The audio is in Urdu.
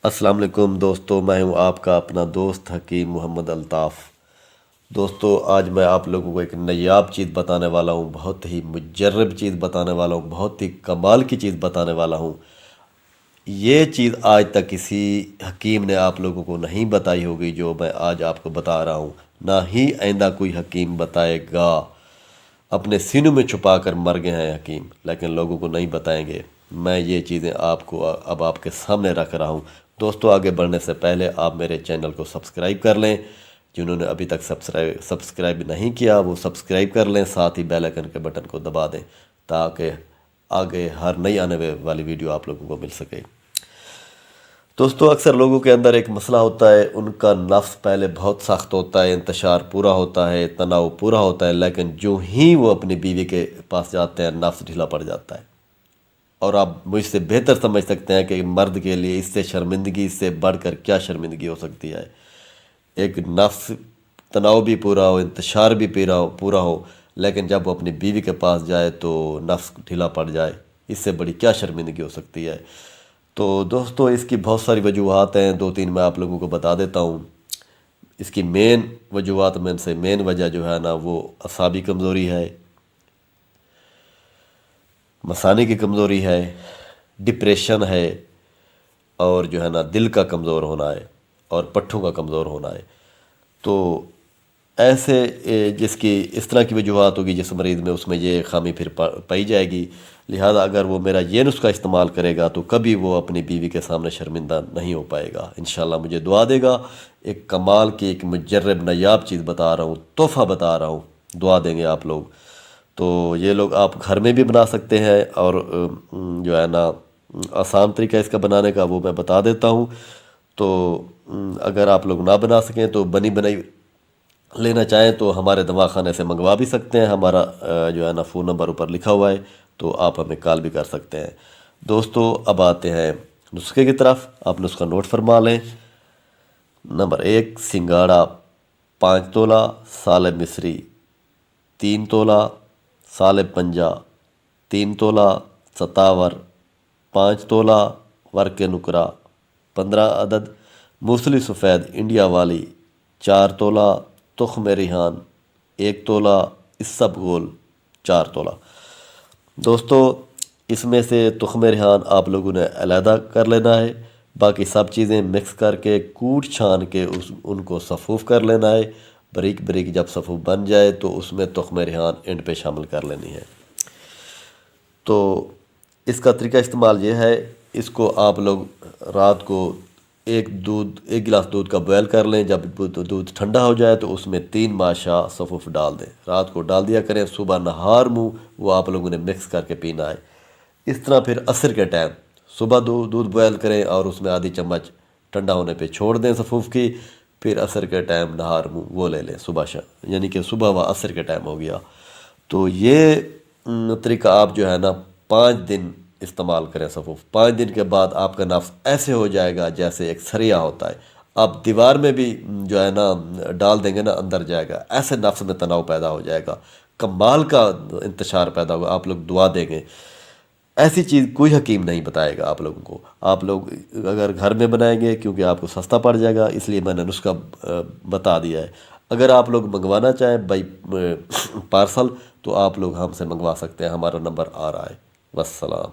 السلام علیکم دوستو، میں ہوں آپ کا اپنا دوست حکیم محمد الطاف۔ دوستو، آج میں آپ لوگوں کو ایک نایاب چیز بتانے والا ہوں، بہت ہی مجرب چیز بتانے والا ہوں، بہت ہی کمال کی چیز بتانے والا ہوں۔ یہ چیز آج تک کسی حکیم نے آپ لوگوں کو نہیں بتائی ہوگی جو میں آج آپ کو بتا رہا ہوں، نہ ہی آئندہ کوئی حکیم بتائے گا۔ اپنے سینوں میں چھپا کر مر گئے ہیں حکیم، لیکن لوگوں کو نہیں بتائیں گے۔ میں یہ چیزیں آپ کو اب آپ کے سامنے رکھ رہا ہوں۔ دوستو، آگے بڑھنے سے پہلے آپ میرے چینل کو سبسکرائب کر لیں۔ جنہوں نے ابھی تک سبسکرائب نہیں کیا وہ سبسکرائب کر لیں، ساتھ ہی بیل آئیکن کے بٹن کو دبا دیں تاکہ آگے ہر نئی آنے والی ویڈیو آپ لوگوں کو مل سکے۔ دوستو، اکثر لوگوں کے اندر ایک مسئلہ ہوتا ہے، ان کا نفس پہلے بہت سخت ہوتا ہے، انتشار پورا ہوتا ہے، تناؤ پورا ہوتا ہے، لیکن جو ہی وہ اپنی بیوی کے پاس جاتے ہیں نفس ڈھیلا پڑ جاتا ہے۔ اور آپ مجھ سے بہتر سمجھ سکتے ہیں کہ مرد کے لیے اس سے شرمندگی سے بڑھ کر کیا شرمندگی ہو سکتی ہے۔ ایک نفس تناؤ بھی پورا ہو، انتشار بھی پورا ہو، لیکن جب وہ اپنی بیوی کے پاس جائے تو نفس ڈھیلا پڑ جائے، اس سے بڑی کیا شرمندگی ہو سکتی ہے۔ تو دوستو، اس کی بہت ساری وجوہات ہیں، دو تین میں آپ لوگوں کو بتا دیتا ہوں۔ اس کی مین وجوہات میں سے مین وجہ جو ہے نا وہ اعصابی کمزوری ہے، مثانے کی کمزوری ہے، ڈپریشن ہے، اور جو ہے نا دل کا کمزور ہونا ہے، اور پٹھوں کا کمزور ہونا ہے۔ تو ایسے جس کی اس طرح کی وجوہات ہوگی جس مریض میں، اس میں یہ خامی پھر پائی جائے گی۔ لہذا اگر وہ میرا یہ نسخہ استعمال کرے گا تو کبھی وہ اپنی بیوی کے سامنے شرمندہ نہیں ہو پائے گا۔ انشاءاللہ مجھے دعا دے گا۔ ایک کمال کی، ایک مجرب نایاب چیز بتا رہا ہوں، تحفہ بتا رہا ہوں، دعا دیں گے آپ لوگ۔ تو یہ لوگ آپ گھر میں بھی بنا سکتے ہیں، اور جو ہے نا آسان طریقہ اس کا بنانے کا وہ میں بتا دیتا ہوں۔ تو اگر آپ لوگ نہ بنا سکیں تو بنی بنائی لینا چاہیں تو ہمارے دواخانے سے منگوا بھی سکتے ہیں۔ ہمارا جو ہے نا فون نمبر اوپر لکھا ہوا ہے، تو آپ ہمیں کال بھی کر سکتے ہیں۔ دوستو، اب آتے ہیں نسخے کی طرف۔ آپ نسخہ نوٹ فرما لیں۔ نمبر 1، سنگاڑا 5 تولہ، سالب مصری 3 تولہ، سالب پنجہ 3 تولہ، ستاور 5 تولہ، ورق نکرہ 15 عدد، موسلی سفید انڈیا والی 4 تولہ، تخم ریحان 1 تولہ، اسب گول 4 تولہ۔ دوستو، اس میں سے تخم ریحان آپ لوگوں نے علیحدہ کر لینا ہے، باقی سب چیزیں مکس کر کے کوٹ چھان کے ان کو صفوف کر لینا ہے۔ بریک بریک جب صفوف بن جائے تو اس میں تخم ریحان اینڈ پہ شامل کر لینی ہے۔ تو اس کا طریقہ استعمال یہ ہے، اس کو آپ لوگ رات کو ایک گلاس دودھ کا بوائل کر لیں۔ جب دودھ ٹھنڈا ہو جائے تو اس میں 3 ماشا صفوف ڈال دیں، رات کو ڈال دیا کریں، صبح نہار منہ وہ آپ لوگوں نے مکس کر کے پینا ہے۔ اس طرح پھر عصر کے ٹائم صبح دودھ بوائل کریں اور اس میں آدھی چمچ ٹھنڈا ہونے پہ چھوڑ دیں صفوف کی، پھر عصر کے ٹائم نہار منہ وہ لے لیں صبح یعنی کہ صبح و عصر کے ٹائم ہو گیا۔ تو یہ طریقہ آپ جو ہے نا 5 دن استعمال کریں صفوف۔ 5 دن کے بعد آپ کا نفس ایسے ہو جائے گا جیسے ایک سریا ہوتا ہے۔ آپ دیوار میں بھی جو ہے نا ڈال دیں گے نا، اندر جائے گا، ایسے نفس میں تناؤ پیدا ہو جائے گا، کمال کا انتشار پیدا ہوگا۔ آپ لوگ دعا دیں گے، ایسی چیز کوئی حکیم نہیں بتائے گا آپ لوگوں کو۔ آپ لوگ اگر گھر میں بنائیں گے، کیونکہ آپ کو سستا پڑ جائے گا، اس لیے میں نے نسخہ بتا دیا ہے۔ اگر آپ لوگ منگوانا چاہیں بائی پارسل تو آپ لوگ ہم سے منگوا سکتے ہیں، ہمارا نمبر آ رہا ہے۔ والسلام۔